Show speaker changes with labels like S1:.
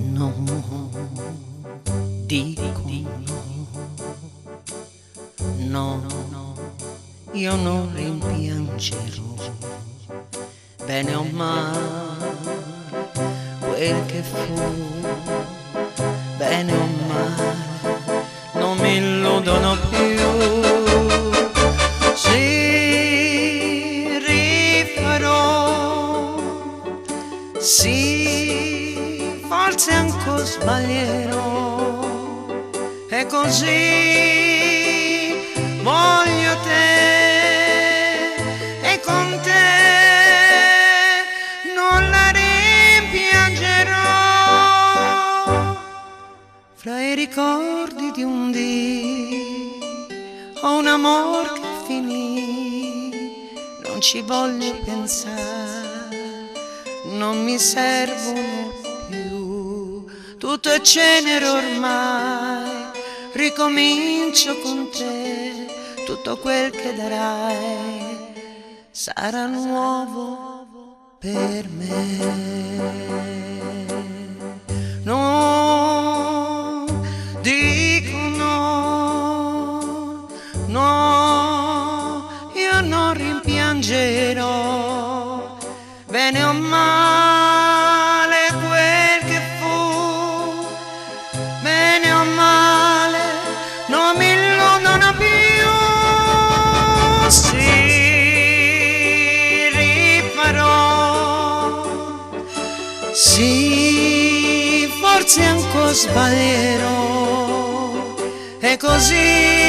S1: No, dico no, no, io non rimpiangerò, bene o male, quel che fu, bene o male, non mi illudono più. Sì, rifarò, sì, forse ancora sbaglierò, e così voglio te, e con te non la rimpiangerò. Fra i ricordi di un dì ho un amor che finì, non ci voglio pensare, non mi servono più, tutto è cenere ormai, ricomincio con te, tutto quel che darai sarà nuovo per me. No, dico no, no, io non rimpiangerò, bene o male quel che fu, bene o male non mi illudono più. Sì, rifarò, sì, forse ancora sbaglierò, e così